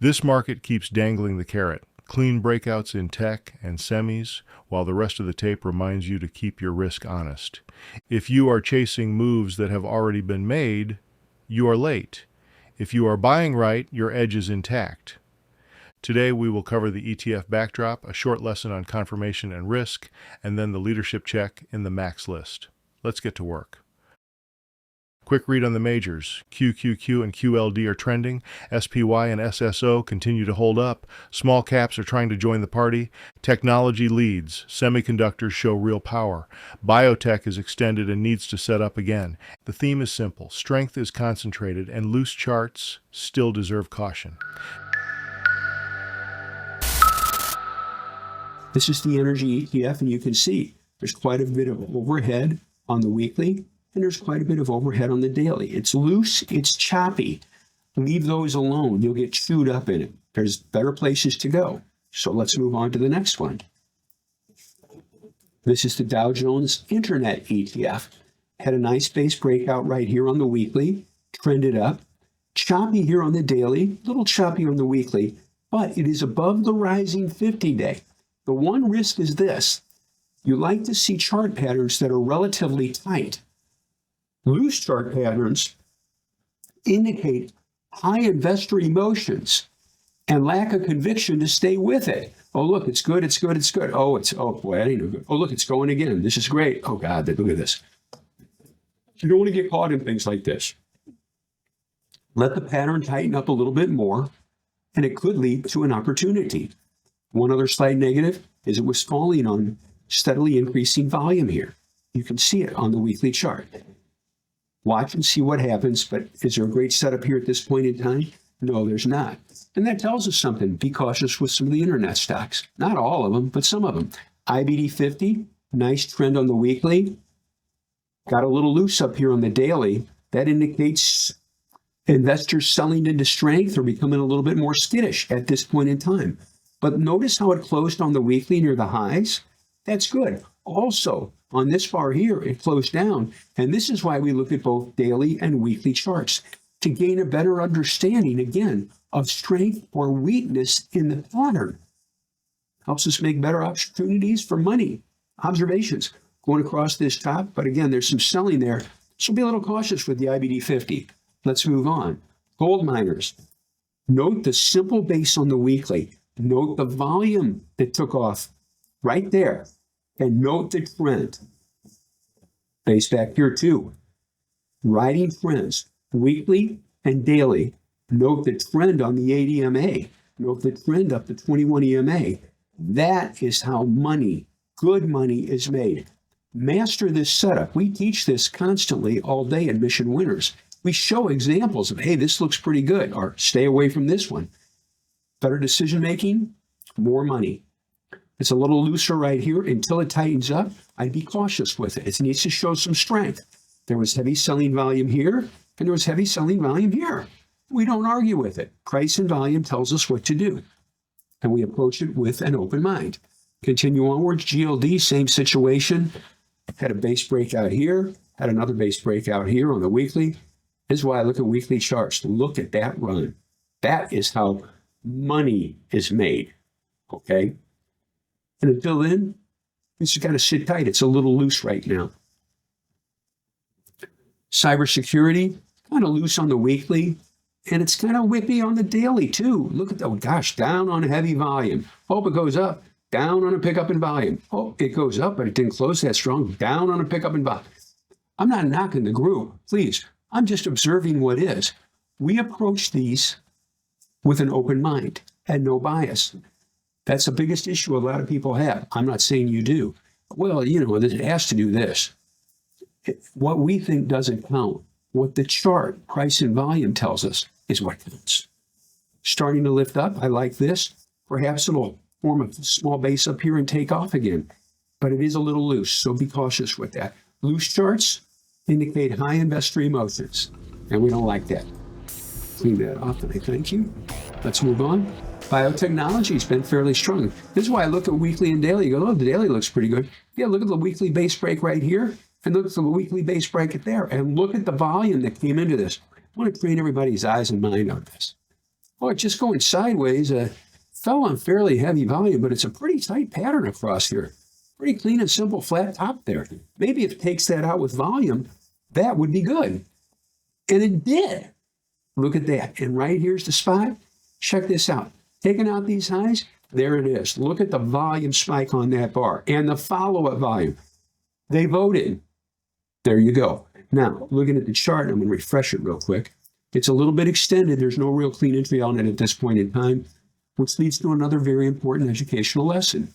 This market keeps dangling the carrot. Clean breakouts in tech and semis, while the rest of the tape reminds you to keep your risk honest. If you are chasing moves that have already been made, you are late. If you are buying right, your edge is intact. Today we will cover the ETF backdrop, a short lesson on confirmation and risk, and then the leadership check in the max list. Let's get to work. Quick read on the majors. QQQ and QLD are trending. SPY and SSO continue to hold up. Small caps are trying to join the party. Technology leads. Semiconductors show real power. Biotech is extended and needs to set up again. The theme is simple. Strength is concentrated, and loose charts still deserve caution. This is the energy ETF, and you can see there's quite a bit of overhead on the weekly, and there's quite a bit of overhead on the daily. It's loose, it's choppy. Leave those alone. You'll get chewed up in it. There's better places to go. So let's move on to the next one. This is the Dow Jones Internet ETF. Had a nice base breakout right here on the weekly, trended up. Choppy here on the daily, a little choppy on the weekly, but it is above the rising 50-day. The one risk is this. You like to see chart patterns that are relatively tight. Loose chart patterns indicate high investor emotions and lack of conviction to stay with it. Oh, look, it's good, it's good, it's good. Oh boy, that ain't no good. Oh, look, it's going again. This is great. Oh, God, look at this. You don't want to get caught in things like this. Let the pattern tighten up a little bit more, and it could lead to an opportunity. One other slight negative is it was falling on steadily increasing volume here. You can see it on the weekly chart. Watch and see what happens, but is there a great setup here at this point in time? No, there's not. And that tells us something. Be cautious with some of the internet stocks. Not all of them, but some of them. IBD 50, nice trend on the weekly. Got a little loose up here on the daily. That indicates investors selling into strength or becoming a little bit more skittish at this point in time. But notice how it closed on the weekly near the highs. That's good. Also, on this bar here, it closed down. And this is why we look at both daily and weekly charts to gain a better understanding, again, of strength or weakness in the pattern. Helps us make better opportunities for money. Observations going across this top. But again, there's some selling there. So be a little cautious with the IBD 50. Let's move on. Gold miners. Note the simple base on the weekly. Note the volume that took off right there. And note the trend. Base back here too. Riding trends, weekly and daily. Note the trend on the 80 EMA. Note the trend up to 21 EMA. That is how money, good money, is made. Master this setup. We teach this constantly all day in Mission Winners. We show examples of, hey, this looks pretty good, or stay away from this one. Better decision making, more money. It's a little looser right here. Until it tightens up, I'd be cautious with it. It needs to show some strength. There was heavy selling volume here, and there was heavy selling volume here. We don't argue with it. Price and volume tells us what to do, and we approach it with an open mind. Continue onwards. GLD, same situation. Had a base breakout here, had another base breakout here on the weekly. This is why I look at weekly charts. Look at that run. That is how money is made, okay? And until then, it's got to sit tight. It's a little loose right now. Cybersecurity, kind of loose on the weekly, and it's kind of whippy on the daily too. Look at that, oh gosh, down on a heavy volume. Hope it goes up, down on a pickup in volume. Oh, it goes up, but it didn't close that strong. Down on a pickup in volume. I'm not knocking the group, please. I'm just observing what is. We approach these with an open mind and no bias. That's the biggest issue a lot of people have. I'm not saying you do. Well, you know, it has to do this. What we think doesn't count. What the chart, price and volume tells us is what counts. Starting to lift up. I like this. Perhaps it'll form a small base up here and take off again. But it is a little loose, so be cautious with that. Loose charts indicate high investor emotions, and we don't like that. Clean that off, and I thank you. Let's move on. Biotechnology has been fairly strong. This is why I look at weekly and daily. You go, oh, the daily looks pretty good. Yeah, look at the weekly base break right here, and look at the weekly base break at there, and look at the volume that came into this. I want to train everybody's eyes and mind on this. Oh, it's just going sideways. Fell on fairly heavy volume, but it's a pretty tight pattern across here. Pretty clean and simple flat top there. Maybe if it takes that out with volume, that would be good. And it did. Look at that. And right here's the spot. Check this out. Taking out these highs, there it is. Look at the volume spike on that bar and the follow-up volume. They voted. There you go. Now, looking at the chart, I'm going to refresh it real quick. It's a little bit extended. There's no real clean entry on it at this point in time, which leads to another very important educational lesson.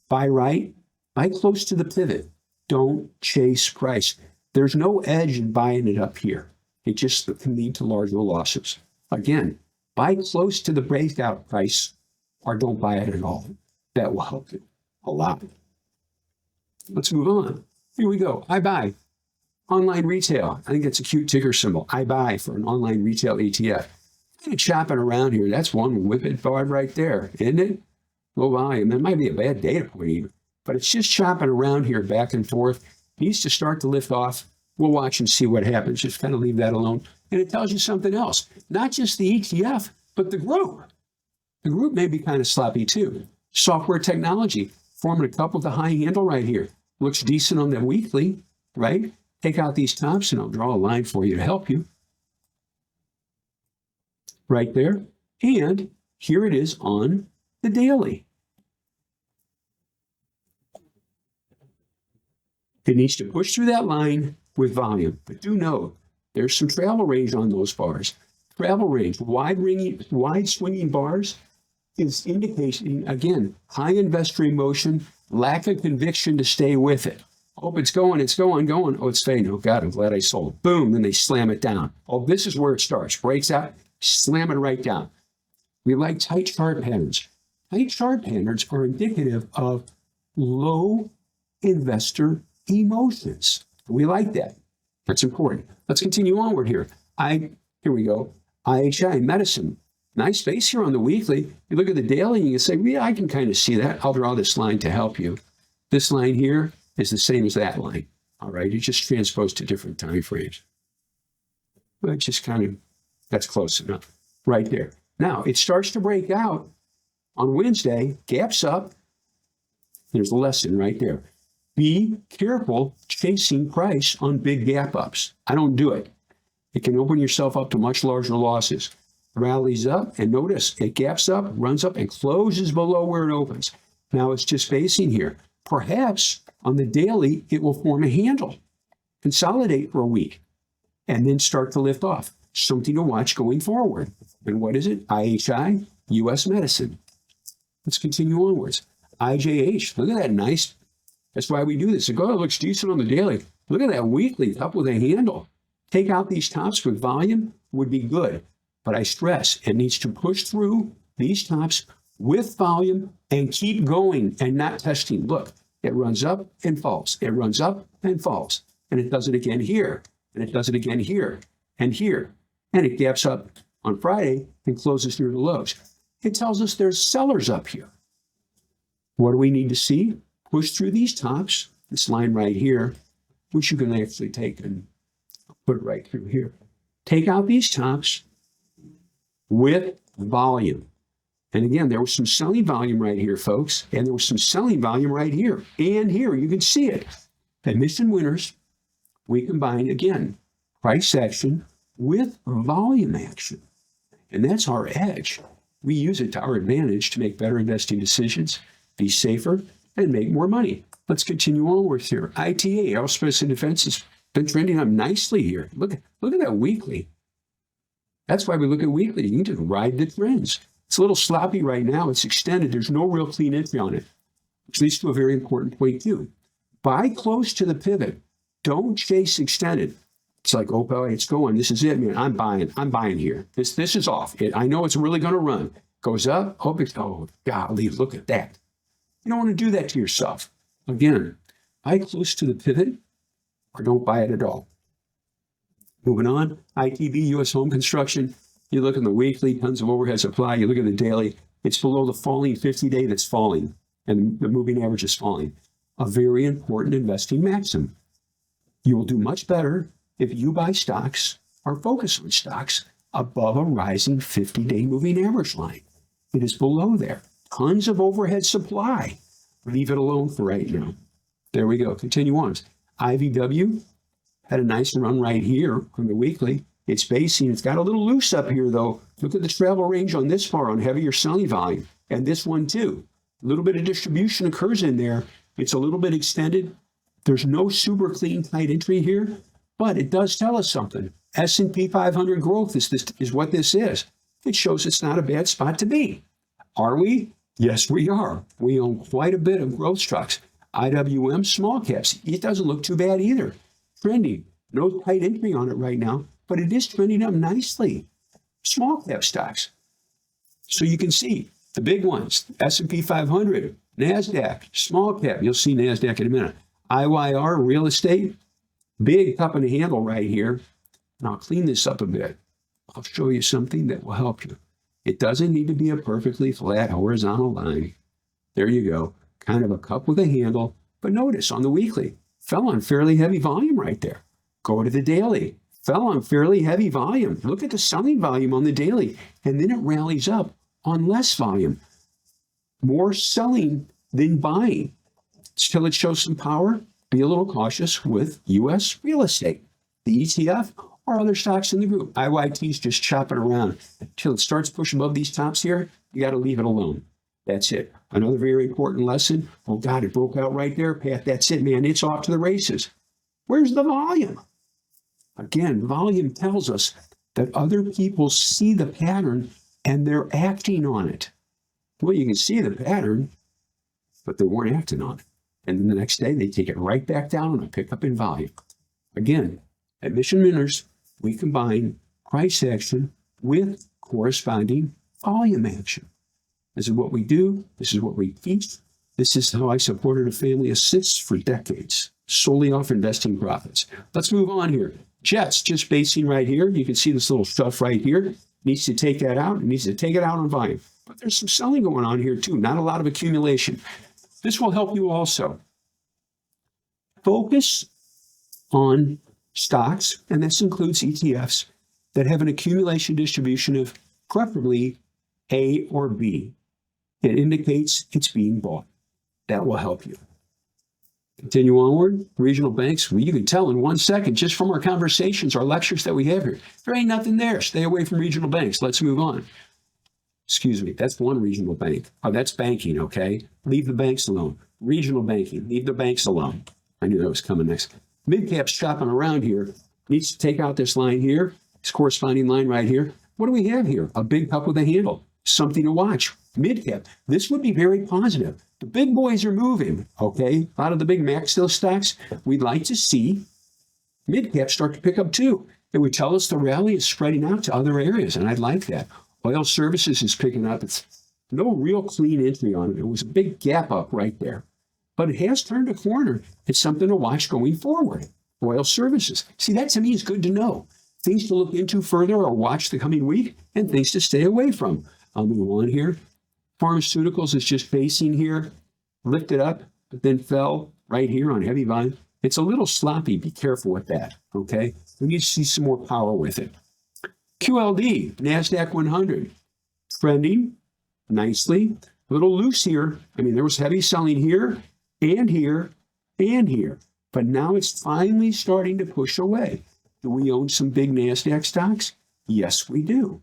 Buy right, buy close to the pivot. Don't chase price. There's no edge in buying it up here. It just can lead to larger losses. Again, buy close to the breakout price or don't buy it at all. That will help you a lot. Let's move on. Here we go. I buy. Online retail. I think that's a cute ticker symbol. I buy for an online retail ETF. Kind of chopping around here. That's one whippet bar right there, isn't it? Low volume. That might be a bad data point even, but it's just chopping around here back and forth. Needs to start to lift off. We'll watch and see what happens. Just kind of leave that alone. And it tells you something else. Not just the ETF, but the group. The group may be kind of sloppy too. Software technology, forming a cup with a high handle right here. Looks decent on the weekly, right? Take out these tops and I'll draw a line for you to help you. Right there. And here it is on the daily. It needs to push through that line with volume. But do note, there's some travel range on those bars. Travel range, wide swinging bars is indicating, again, high investor emotion, lack of conviction to stay with it. Oh, it's going. Oh, it's fading. Oh, God, I'm glad I sold. Boom, then they slam it down. Oh, this is where it starts. Breaks out, slam it right down. We like tight chart patterns. Tight chart patterns are indicative of low investor emotions. We like that. That's important. Let's continue onward here. Here we go. IHI, medicine. Nice space here on the weekly. You look at the daily and you can say, yeah, I can kind of see that. I'll draw this line to help you. This line here is the same as that line. All right, it's just transposed to different time frames. But just kind of, that's close enough. Right there. Now, it starts to break out on Wednesday, gaps up. There's a lesson right there. Be careful chasing price on big gap ups. I don't do it. It can open yourself up to much larger losses. Rallies up, and notice it gaps up, runs up, and closes below where it opens. Now it's just facing here. Perhaps on the daily, it will form a handle, consolidate for a week, and then start to lift off. Something to watch going forward. And what is it? IHI, U.S. medicine. Let's continue onwards. IJH, look at that nice. That's why we do this. The gold looks decent on the daily. Look at that weekly up with a handle. Take out these tops with volume would be good. But I stress, it needs to push through these tops with volume and keep going and not testing. Look, it runs up and falls. It runs up and falls. And it does it again here. And it does it again here and here. And it gaps up on Friday and closes through the lows. It tells us there's sellers up here. What do we need to see? Push through these tops, this line right here, which you can actually take and put it right through here. Take out these tops with volume. And again, there was some selling volume right here, folks, and there was some selling volume right here and here. You can see it. Admission winners, we combine, again, price action with volume action. And that's our edge. We use it to our advantage to make better investing decisions, be safer, and make more money. Let's continue onwards here. ITA, Aerospace and Defense, has been trending up nicely here. Look at that weekly. That's why we look at weekly. You can just ride the trends. It's a little sloppy right now. It's extended. There's no real clean entry on it, which leads to a very important point too. Buy close to the pivot. Don't chase extended. It's like, oh boy, it's going. This is it, man. I'm buying here. This is off. I know it's really going to run. Goes up. Oh, golly, look at that. You don't want to do that to yourself. Again, buy close to the pivot or don't buy it at all. Moving on, ITB, U.S. home construction. You look at the weekly, tons of overhead supply. You look at the daily, it's below the falling 50-day that's falling, and the moving average is falling. A very important investing maxim. You will do much better if you buy stocks or focus on stocks above a rising 50-day moving average line. It is below there. Tons of overhead supply. Leave it alone for right now. There we go. Continue on. IVW had a nice run right here on the weekly. It's basing. It's got a little loose up here, though. Look at the travel range on this bar on heavier selling volume. And this one, too. A little bit of distribution occurs in there. It's a little bit extended. There's no super clean, tight entry here, but it does tell us something. S&P 500 growth is what this is. It shows it's not a bad spot to be. Are we? Yes, we are. We own quite a bit of growth stocks. IWM, small caps. It doesn't look too bad either. Trending. No tight entry on it right now, but it is trending up nicely. Small cap stocks. So you can see the big ones, S&P 500, NASDAQ, small cap. You'll see NASDAQ in a minute. IYR, real estate, big cup and handle right here. And I'll clean this up a bit. I'll show you something that will help you. It doesn't need to be a perfectly flat horizontal line. There you go. Kind of a cup with a handle. But notice on the weekly, fell on fairly heavy volume right there. Go to the daily. Fell on fairly heavy volume. Look at the selling volume on the daily. And then it rallies up on less volume. More selling than buying. Till it shows some power, be a little cautious with U.S. real estate. The ETF or other stocks in the group. IYT is just chopping around. Until it starts pushing above these tops here, you got to leave it alone. That's it. Another very important lesson. Oh, God, it broke out right there, Pat. That's it, man. It's off to the races. Where's the volume? Again, volume tells us that other people see the pattern and they're acting on it. Well, you can see the pattern, but they weren't acting on it. And then the next day, they take it right back down and pick up in volume. Again, at Mission Winners, we combine price action with corresponding volume action. This is what we do. This is what we teach. This is how I supported a family of 6 for decades, solely off investing profits. Let's move on here. Jets, just basing right here. You can see this little stuff right here. Needs to take that out. It needs to take it out on volume. But there's some selling going on here, too. Not a lot of accumulation. This will help you also. Focus on stocks, and this includes ETFs, that have an accumulation distribution of preferably A or B. It indicates it's being bought. That will help you. Continue onward. Regional banks, well, you can tell in 1 second just from our conversations, our lectures that we have here. There ain't nothing there. Stay away from regional banks. Let's move on. Excuse me, that's one regional bank. Oh, that's banking, okay? Leave the banks alone. Regional banking, leave the banks alone. I knew that was coming next. Mid-cap's chopping around here. Needs to take out this line here, this corresponding line right here. What do we have here? A big cup with a handle. Something to watch. Mid-cap, this would be very positive. The big boys are moving, okay? A lot of the big MAXLIST stocks, we'd like to see mid-cap start to pick up too. It would tell us the rally is spreading out to other areas, and I'd like that. Oil services is picking up. It's no real clean entry on it. It was a big gap up right there. But it has turned a corner. It's something to watch going forward. Oil services. See, that to me is good to know. Things to look into further or watch the coming week, and things to stay away from. I'll move on here. Pharmaceuticals is just basing here. Lifted up, but then fell right here on heavy volume. It's a little sloppy. Be careful with that, okay? We need to see some more power with it. QLD, NASDAQ 100, trending nicely. A little loose here. I mean, there was heavy selling here and here and here. But now it's finally starting to push away. Do we own some big NASDAQ stocks? Yes, we do.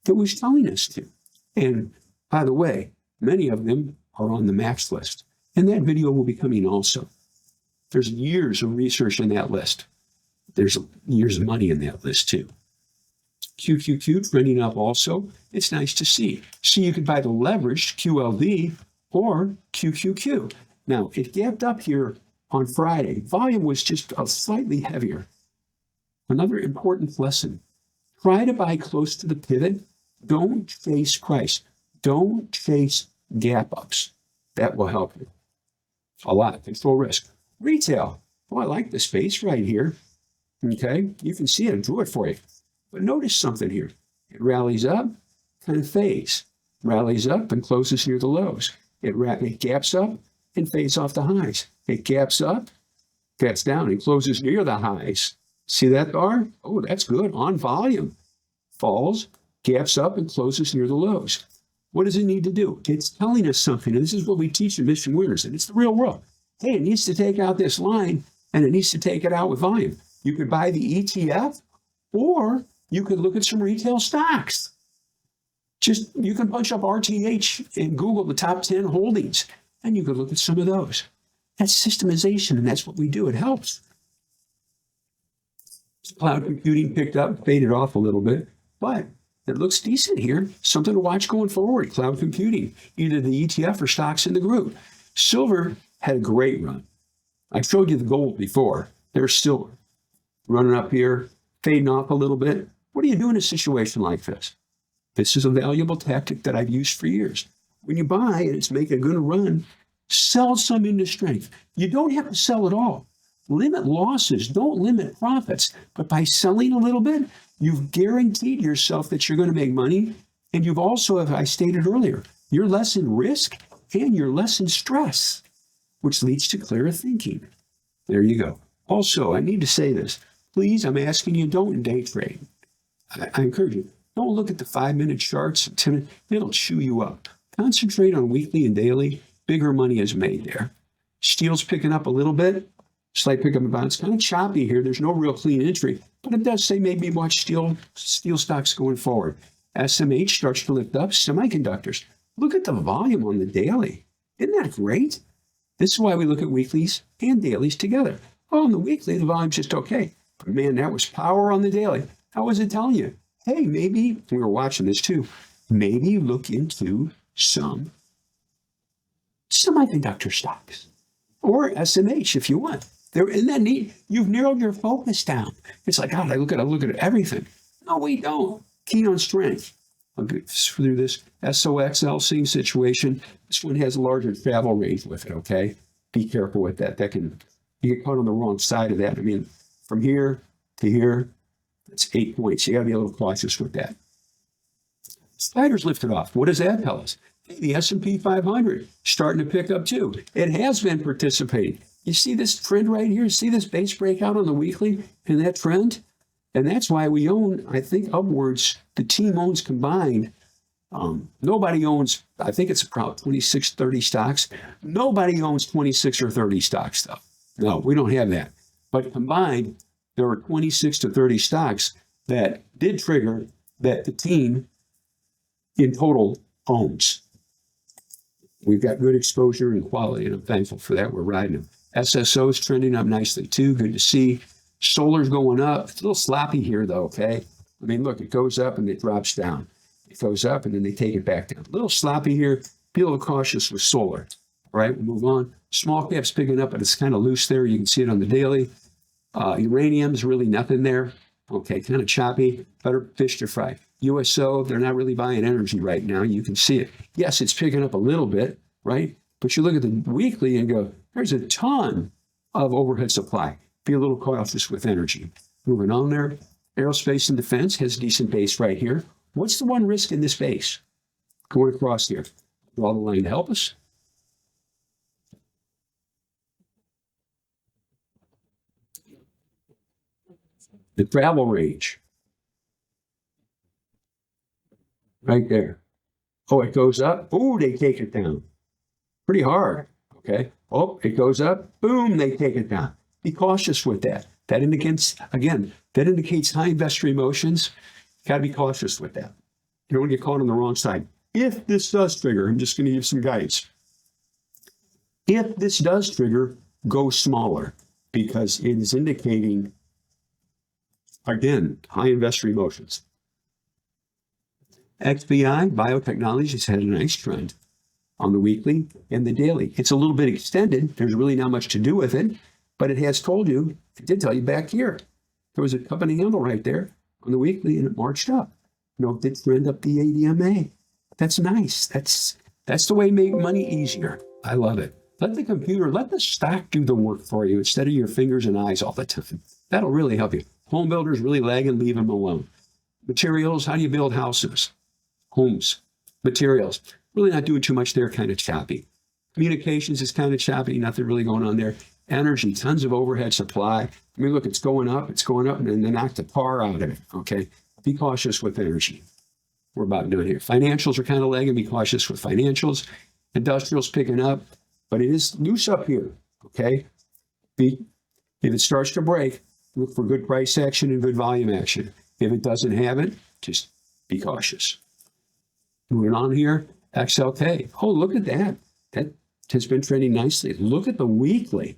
It was telling us to. And by the way, many of them are on the max list. And that video will be coming also. There's years of research in that list. There's years of money in that list too. QQQ trending up also. It's nice to see. So you could buy the leveraged QLD or QQQ. Now, it gapped up here on Friday. Volume was just slightly heavier. Another important lesson. Try to buy close to the pivot. Don't chase price. Don't chase gap ups. That will help you a lot. Control risk. Retail. Oh, I like the space right here. Okay, you can see it. I drew it for you. But notice something here. It rallies up, kind of fades. Rallies up and closes near the lows. It gaps up and fades off the highs. It gaps up, gaps down, and closes near the highs. See that bar? Oh, that's good. On volume. falls, gaps up, and closes near the lows. What does it need to do? It's telling us something, and this is what we teach in Mission Winners, and it's the real world. Hey, it needs to take out this line, and it needs to take it out with volume. You could buy the ETF, or you could look at some retail stocks. You can punch up RTH and Google the top 10 holdings, and you could look at some of those. That's systemization, and that's what we do. It helps. Cloud computing picked up, faded off a little bit, but it looks decent here. Something to watch going forward. Cloud computing, either the ETF or stocks in the group. Silver had a great run. I showed you the gold before. There's silver running up here, fading off a little bit. What do you do in a situation like this? This is a valuable tactic that I've used for years. When you buy and it's making a good run, sell some into strength. You don't have to sell it all. Limit losses, don't limit profits. But by selling a little bit, you've guaranteed yourself that you're going to make money. And you've also, as I stated earlier, you're less in risk and you're less in stress, which leads to clearer thinking. There you go. Also, I need to say this. Please, I'm asking you, don't day trade. I encourage you, don't look at the 5-minute charts. It'll chew you up. Concentrate on weekly and daily. Bigger money is made there. Steel's picking up a little bit. Slight pickup and bounce. Kind of choppy here. There's no real clean entry, but it does say maybe watch steel stocks going forward. SMH starts to lift up. Semiconductors. Look at the volume on the daily. Isn't that great? This is why we look at weeklies and dailies together. Oh, on the weekly, the volume's just okay. But man, that was power on the daily. How was it telling you? Hey, maybe, we were watching this too, maybe look into some semiconductor stocks or SMH if you want. Isn't that neat? You've narrowed your focus down. It's like, God, I look at everything. No, we don't. Keen on strength. I'll go through this SOXL, same situation. This one has a larger travel range with it, okay? Be careful with that. You get caught on the wrong side of that. I mean, from here to here, that's 8 points. You got to be a little cautious with that. Spiders lifted off. What does that tell us? Hey, the S&P 500 starting to pick up too. It has been participating. You see this trend right here? See this base breakout on the weekly and that trend? And that's why we own, I think, upwards, the team owns combined. Nobody owns, I think it's about 26, 30 stocks. Nobody owns 26 or 30 stocks, though. No, we don't have that. But combined, there were 26 to 30 stocks that did trigger that the team in total owns. We've got good exposure and quality, and I'm thankful for that. We're riding them. SSO is trending up nicely, too. Good to see. Solar's going up. It's a little sloppy here, though, okay? I mean, look, it goes up and it drops down. It goes up and then they take it back down. A little sloppy here. Be a little cautious with solar. All right, we'll move on. Small cap's picking up, but it's kind of loose there. You can see it on the daily. Uranium's really nothing there. Okay, kind of choppy. Better fish to fry. USO, they're not really buying energy right now. You can see it. Yes, it's picking up a little bit, right? But you look at the weekly and go, there's a ton of overhead supply. Be a little cautious with energy. Moving on there. Aerospace and defense has a decent base right here. What's the one risk in this base? Going across here. Draw the line to help us. The travel range. Right there. Oh, it goes up. Oh, they take it down. Pretty hard. Okay. Oh, it goes up. Boom, they take it down. Be cautious with that. That indicates, again, that indicates high investor emotions. Got to be cautious with that. You don't want to get caught on the wrong side. If this does trigger, I'm just going to give some guidance. If this does trigger, go smaller because it is indicating, again, high investor emotions. XBI, biotechnology, has had a nice trend on the weekly and the daily. It's a little bit extended. There's really not much to do with it, but it has told you, it did tell you back here. There was a company handle right there on the weekly and it marched up. It did trend up the ADMA. That's nice. That's the way to make money easier. I love it. Let the stock do the work for you instead of your fingers and eyes all the time. That'll really help you. Home builders really lagging, leave them alone. Materials, how do you build houses? Homes, materials, really not doing too much there, kind of choppy. Communications is kind of choppy, nothing really going on there. Energy, tons of overhead supply. I mean, look, it's going up, and then they knock the par out of it, okay? be cautious with energy. We're about done here. Financials are kind of lagging. Be cautious with financials. Industrials picking up, but it is loose up here, okay? If it starts to break, look for good price action and good volume action. If it doesn't have it, just be cautious. Moving on here, XLK. Oh, look at that. That has been trending nicely. Look at the weekly.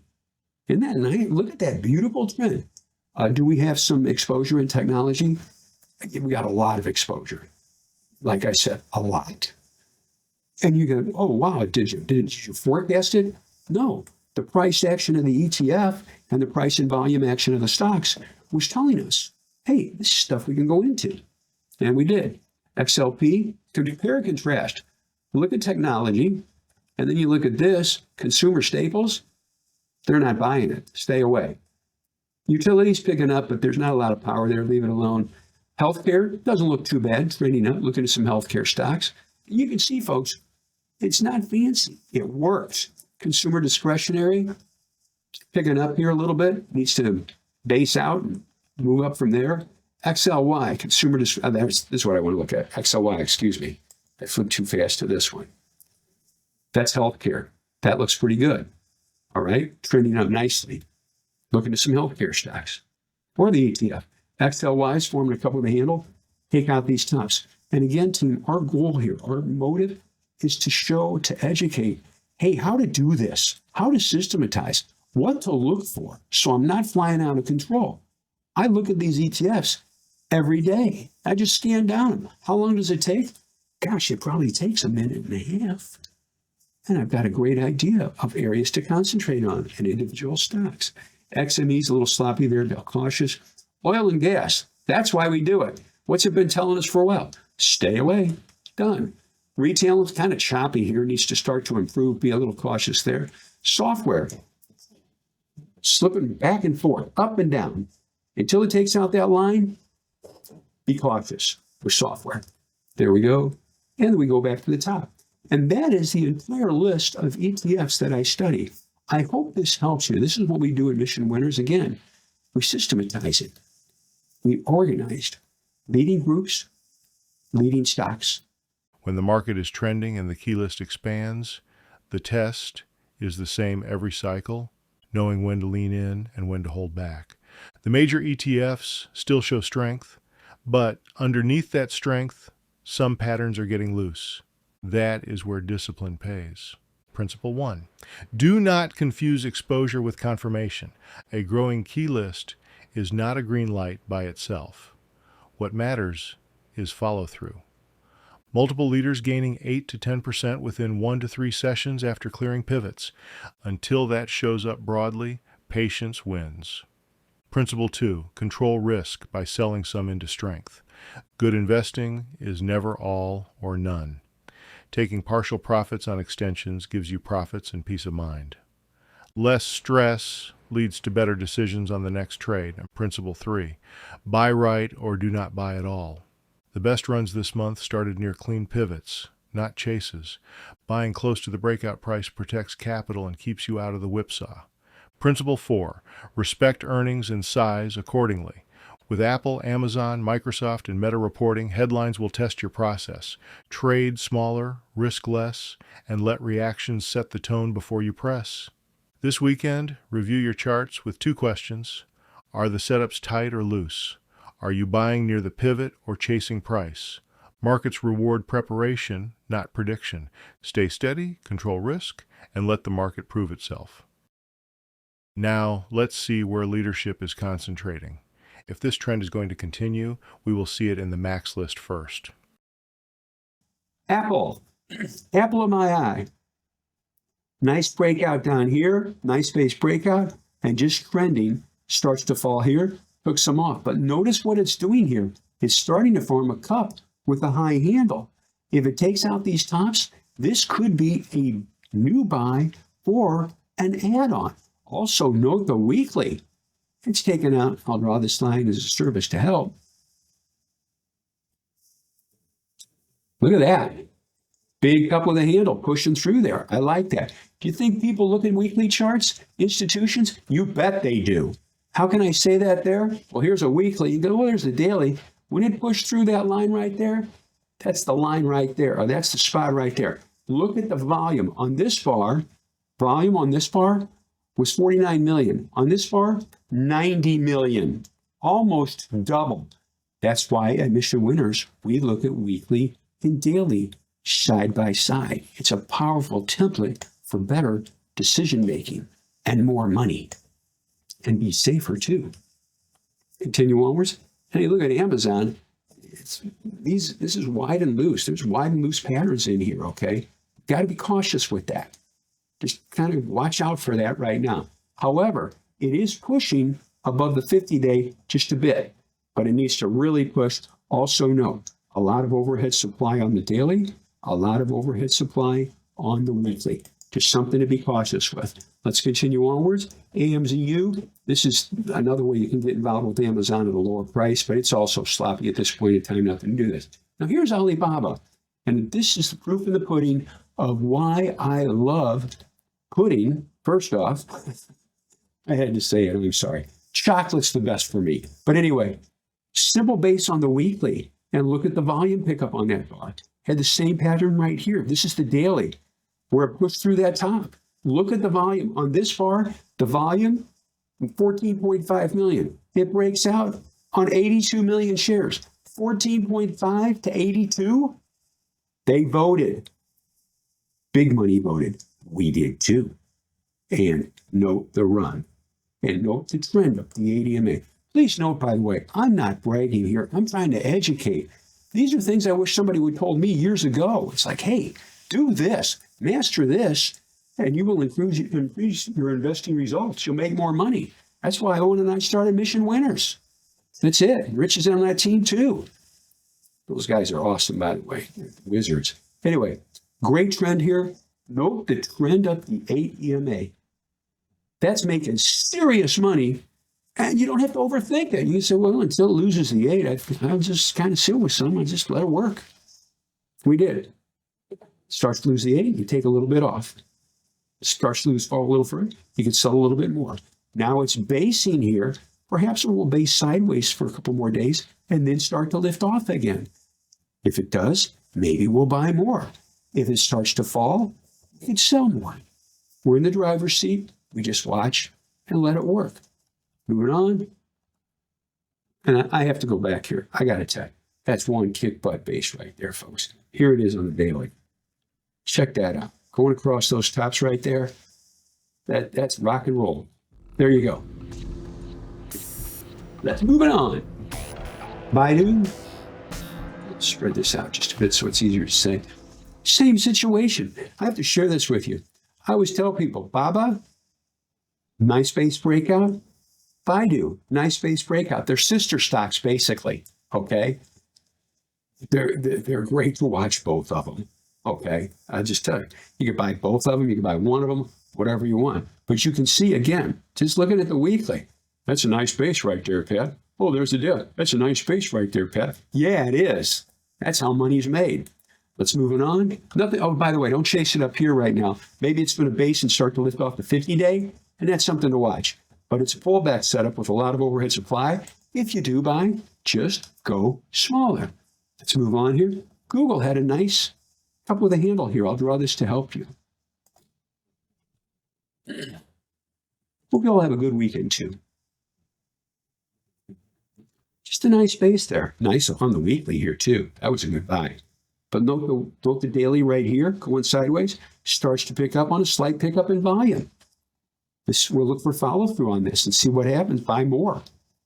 Isn't that nice? Look at that beautiful trend. Do we have some exposure in technology? We got a lot of exposure. Like I said, a lot. And you go, oh, wow, did you forecast it? No. The price action of the ETF and the price and volume action of the stocks was telling us, hey, this is stuff we can go into. And we did. XLP, to compare and contrast, look at technology, and then you look at this, consumer staples, they're not buying it. Stay away. Utilities picking up, but there's not a lot of power there. Leave it alone. Healthcare doesn't look too bad. Trading up, looking at some healthcare stocks. You can see, folks, it's not fancy. It works. Consumer discretionary, picking up here a little bit, needs to base out and move up from there. XLY, this is what I want to look at. XLY, excuse me. I flipped too fast to this one. That's healthcare. That looks pretty good. All right, trending up nicely. Looking at some healthcare stocks or the ETF. XLY is forming a couple of the handle. Take out these tops. And again, team, our goal here, our motive is to show, to educate, hey, how to do this, how to systematize, what to look for, so I'm not flying out of control. I look at these ETFs every day. I just scan down them. How long does it take? Gosh, it probably takes a minute and a half. And I've got a great idea of areas to concentrate on in individual stocks. XME's a little sloppy there, be cautious. Oil and gas, that's why we do it. What's it been telling us for a while? Stay away. Done. Retail is kind of choppy here, needs to start to improve, be a little cautious there. Software, slipping back and forth, up and down. Until it takes out that line, be cautious with software. There we go. And we go back to the top. And that is the entire list of ETFs that I study. I hope this helps you. This is what we do at Mission Winners. Again, we systematize it. We organized leading groups, leading stocks. When the market is trending and the key list expands, the test is the same every cycle, knowing when to lean in and when to hold back. The major ETFs still show strength, but underneath that strength, some patterns are getting loose. That is where discipline pays. Principle 1. Do not confuse exposure with confirmation. A growing key list is not a green light by itself. What matters is follow-through. Multiple leaders gaining 8 to 10% within 1 to 3 sessions after clearing pivots. Until that shows up broadly, patience wins. Principle 2. Control risk by selling some into strength. Good investing is never all or none. Taking partial profits on extensions gives you profits and peace of mind. Less stress leads to better decisions on the next trade. Principle 3. Buy right or do not buy at all. The best runs this month started near clean pivots, not chases. Buying close to the breakout price protects capital and keeps you out of the whipsaw. Principle 4. Respect earnings and size accordingly. With Apple, Amazon, Microsoft, and Meta reporting, headlines will test your process. Trade smaller, risk less, and let reactions set the tone before you press. This weekend, review your charts with 2 questions. Are the setups tight or loose? Are you buying near the pivot or chasing price? Markets reward preparation, not prediction. Stay steady, control risk, and let the market prove itself. Now, let's see where leadership is concentrating. If this trend is going to continue, we will see it in the max list first. Apple. Apple of my eye. Nice breakout down here, nice base breakout, and just trending, starts to fall here, took some off. But notice what it's doing here. It's starting to form a cup with a high handle. If it takes out these tops, this could be a new buy or an add-on. Also note the weekly. It's taken out, I'll draw this line as a service to help. Look at that. Big cup with a handle pushing through there. I like that. Do you think people look at weekly charts? Institutions? You bet they do. How can I say that there? Well, here's a weekly. You go, well, there's a daily. When it pushed through that line right there, that's the line right there, or that's the spot right there. Look at the volume on this bar. Volume on this bar was 49 million. On this bar, 90 million. Almost double. That's why at Mission Winners, we look at weekly and daily side by side. It's a powerful template for better decision making and more money. And be safer too. Continue onwards. Hey, look at Amazon. This is wide and loose. There's wide and loose patterns in here, okay? Got to be cautious with that. Just kind of watch out for that right now. However, it is pushing above the 50-day just a bit, but it needs to really push. Also note, a lot of overhead supply on the daily, a lot of overhead supply on the weekly. Just something to be cautious with. Let's continue onwards. AMZU, this is another way you can get involved with Amazon at a lower price, but it's also sloppy at this point in time, nothing to do this. Now here's Alibaba, and this is the proof in the pudding of why I love pudding. First off, I had to say it, I'm sorry. Chocolate's the best for me. But anyway, simple base on the weekly, and look at the volume pickup on that bar. Had the same pattern right here. This is the daily, where it pushed through that top. Look at the volume. On this bar, the volume, 14.5 million. It breaks out on 82 million shares. 14.5 to 82. They voted. Big money voted. We did too. And note the run. And note the trend of the ADMA. Please note, by the way, I'm not bragging here. I'm trying to educate. These are things I wish somebody would have told me years ago. It's like, hey, do this, master this, and you will increase your investing results. You'll make more money. That's why Owen and I started Mission Winners. That's it. Rich is on that team too. Those guys are awesome, by the way. Wizards. Anyway, great trend here. Note the trend of the 8 EMA. That's making serious money, and you don't have to overthink it. You can say, well, until it loses the 8, I'll just kind of sit with some and just let it work. We did. Starts to lose the 8, you take a little bit off. Starts to fall a little further, you can sell a little bit more. Now it's basing here. Perhaps it will base sideways for a couple more days and then start to lift off again. If it does, maybe we'll buy more. If it starts to fall, we can sell more. We're in the driver's seat. We just watch and let it work. Moving on. And I have to go back here. I got to tell you, that's one kick butt base right there, folks. Here it is on the daily. Check that out. Going across those tops right there, that's rock and roll. There you go. Let's move it on. Baidu. Let's spread this out just a bit so it's easier to say. Same situation. I have to share this with you. I always tell people, Baba, nice base breakout. Baidu, nice base breakout. They're sister stocks, basically. Okay. They're great to watch, both of them. Okay. I just tell you, you can buy both of them. You can buy one of them, whatever you want. But you can see again, just looking at the weekly. That's a nice base right there, Pat. Oh, there's the dip. That's a nice base right there, Pat. Yeah, it is. That's how money's made. Let's move it on. Nothing. Oh, by the way, don't chase it up here right now. Maybe it's going to base and start to lift off the 50-day, and that's something to watch. But it's a pullback setup with a lot of overhead supply. If you do buy, just go smaller. Let's move on here. Google had a nice up with a handle here. I'll draw this to help you. Hope you all have a good weekend too. Just a nice base there. Nice on the weekly here too. That was a good buy. But note the daily right here, going sideways, starts to pick up on a slight pickup in volume. We'll look for follow through on this and see what happens. Buy more.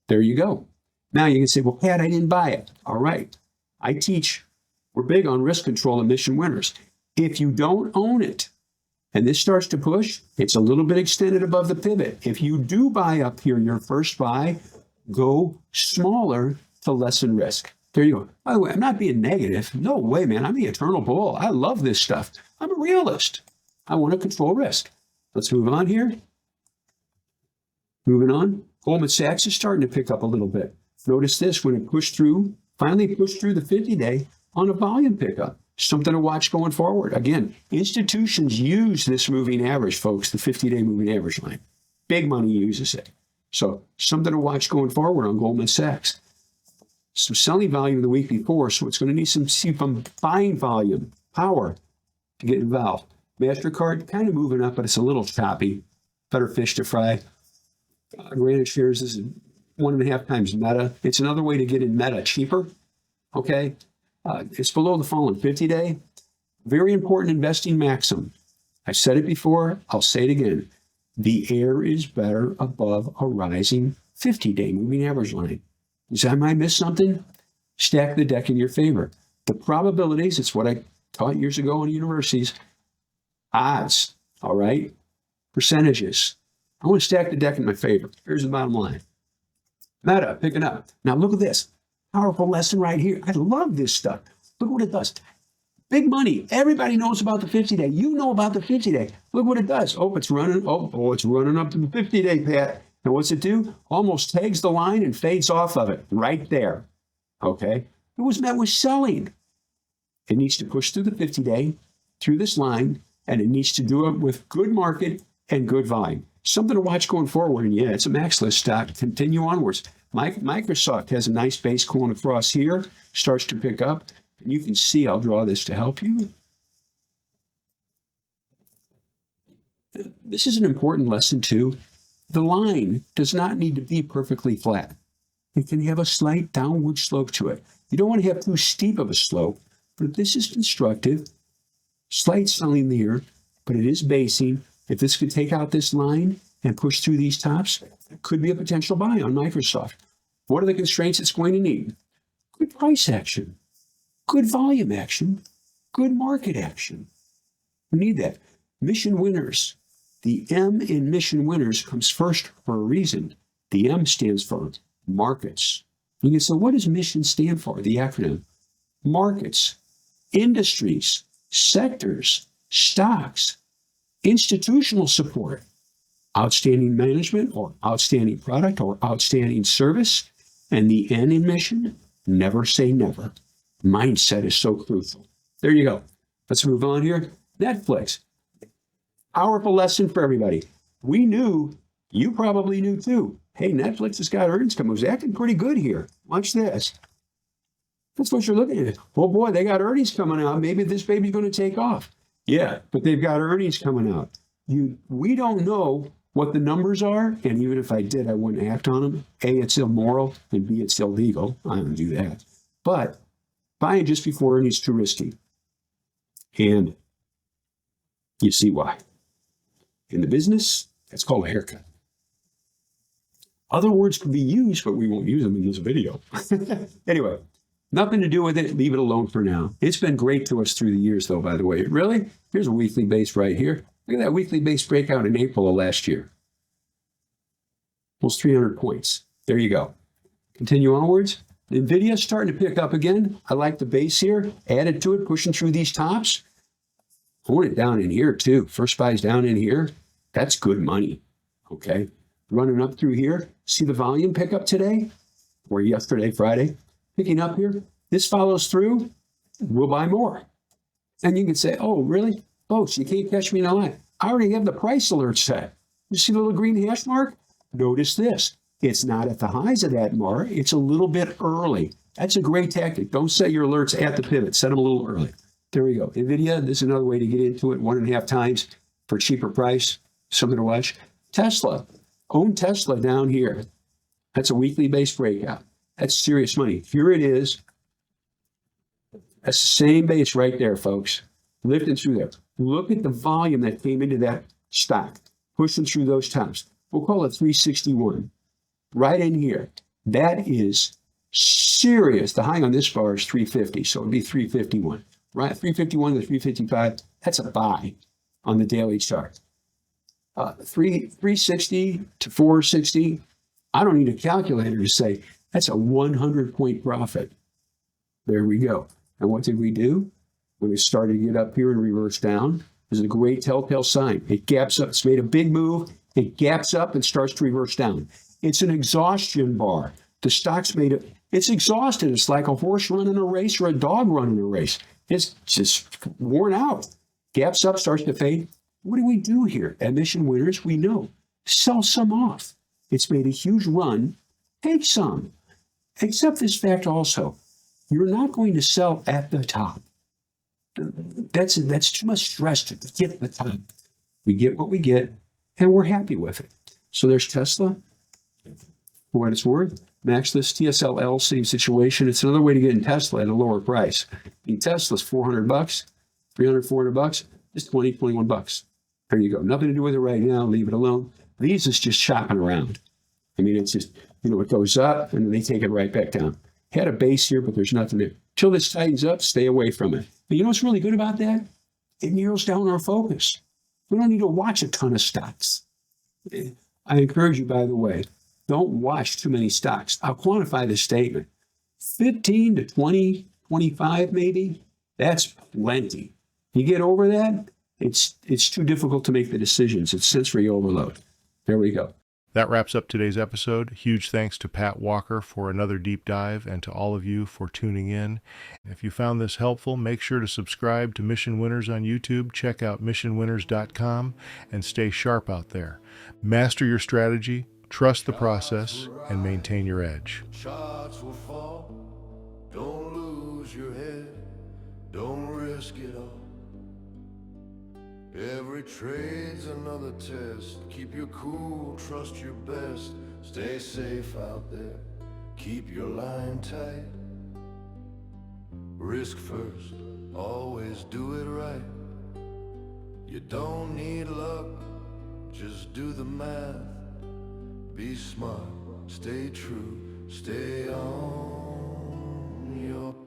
There you go. Now you can say, well, Pat, I didn't buy it. All right. I teach. We're big on risk control and Mission Winners. If you don't own it and this starts to push, it's a little bit extended above the pivot. If you do buy up here, your first buy, go smaller to lessen risk. There you go. By the way, I'm not being negative. No way, man. I'm the eternal bull. I love this stuff. I'm a realist. I want to control risk. Let's move on here. Moving on. Goldman Sachs is starting to pick up a little bit. Notice this when it pushed through, finally pushed through the 50-day on a volume pickup. Something to watch going forward. Again, institutions use this moving average, folks, the 50-day moving average line. Big money uses it. So something to watch going forward on Goldman Sachs. some selling volume the week before, so it's going to need some buying volume, power to get involved. MasterCard kind of moving up, but it's a little choppy. Better fish to fry. Granted shares is 1.5 times Meta. It's another way to get in Meta cheaper. Okay, it's below the fallen 50-day. Very important investing maxim. I said it before. I'll say it again. The air is better above a rising 50-day moving average line. I might miss something? Stack the deck in your favor. The probabilities, it's what I taught years ago in universities. Odds, all right? Percentages. I want to stack the deck in my favor. Here's the bottom line. Meta, picking up. Now look at this. Powerful lesson right here. I love this stuff. Look what it does. Big money. Everybody knows about the 50-day. You know about the 50-day. Look what it does. Oh, it's running. Oh, it's running up to the 50-day, Pat. And what's it do? Almost tags the line and fades off of it right there. Okay? It was met with selling. It needs to push through the 50-day, through this line, and it needs to do it with good market and good volume. Something to watch going forward. And yeah, it's a MAXLIST stock. Continue onwards. Microsoft has a nice base going across here, starts to pick up. And you can see, I'll draw this to help you. This is an important lesson too. The line does not need to be perfectly flat. It can have a slight downward slope to it. You don't want to have too steep of a slope, but if this is constructive, slight selling there, but it is basing. If this could take out this line and push through these tops, it could be a potential buy on Microsoft. What are the constraints it's going to need? Good price action, good volume action, good market action. We need that. Mission winners. The M in mission winners comes first for a reason. The M stands for markets. You can say, what does mission stand for? The acronym. Markets, industries, sectors, stocks, institutional support, outstanding management or outstanding product or outstanding service. And the N in mission, never say never. Mindset is so crucial. There you go. Let's move on here. Netflix. Powerful lesson for everybody. We knew, you probably knew too. Hey, Netflix has got earnings coming. It was acting pretty good here. Watch this. That's what you're looking at. Oh boy, they got earnings coming out. Maybe this baby's going to take off. Yeah, but they've got earnings coming out. We don't know what the numbers are, and even if I did, I wouldn't act on them. A, it's immoral, and B, it's illegal. I don't do that. But buying just before earnings is too risky. And you see why. In the business, that's called a haircut. Other words could be used, but we won't use them in this video. Anyway, nothing to do with it. Leave it alone for now. It's been great to us through the years, though, by the way. Really? Here's a weekly base right here. Look at that weekly base breakout in April of last year. Almost 300 points. There you go. Continue onwards. Nvidia starting to pick up again. I like the base here. Added to it, pushing through these tops. Pulling it down in here, too. First buy's down in here. That's good money. Okay. Running up through here. See the volume pick up today? Or yesterday, Friday. Picking up here. This follows through. We'll buy more. And you can say, oh, really? Folks, you can't catch me in a lie. I already have the price alert set. You see the little green hash mark? Notice this. It's not at the highs of that mark. It's a little bit early. That's a great tactic. Don't set your alerts at the pivot. Set them a little early. There we go. Nvidia, this is another way to get into it. 1.5 times for cheaper price. Something to watch. Tesla. Own Tesla down here. That's a weekly base breakout. That's serious money. Here it is. That's the same base right there, folks. Lifting through there. Look at the volume that came into that stock. Pushing through those tops. We'll call it 361. Right in here. That is serious. The high on this bar is 350, so it'd be 351. Right, 351 to 355. That's a buy on the daily chart. 360 to 460. I don't need a calculator to say that's a 100-point profit. There we go. And what did we do? When it started to get up here and reverse down, this is a great telltale sign. It gaps up. It's made a big move. It gaps up and starts to reverse down. It's an exhaustion bar. The stock's made it. It's exhausted. It's like a horse running a race or a dog running a race. It's just worn out. Gaps up, starts to fade. What do we do here? At Mission Winners, we know. Sell some off. It's made a huge run. Take some. Accept this fact also. You're not going to sell at the top. That's too much stress to get the top. We get what we get, and we're happy with it. So there's Tesla, for what it's worth. MAXLIST, TSLL, same situation. It's another way to get in Tesla at a lower price. In Tesla's $400, $300, $400. It's $20, $21. There you go. Nothing to do with it right now. Leave it alone. These is just shopping around. I mean, it's just, it goes up and then they take it right back down. Had a base here, but there's nothing there. Till this tightens up, stay away from it. But you know what's really good about that? It narrows down our focus. We don't need to watch a ton of stocks. I encourage you, by the way, don't watch too many stocks. I'll quantify this statement. 15 to 20, 25 maybe, that's plenty. You get over that, it's too difficult to make the decisions. It's sensory overload. There we go. That wraps up today's episode. Huge thanks to Pat Walker for another deep dive and to all of you for tuning in. If you found this helpful, make sure to subscribe to Mission Winners on YouTube, check out missionwinners.com, and stay sharp out there. Master your strategy, trust the process, and maintain your edge. Shots will fall. Don't lose your head. Don't risk it all. Every trade's another test. Keep your cool, trust your best. Stay safe out there. Keep your line tight. Risk first, always do it right. You don't need luck, just do the math. Be smart, stay true, stay on your path.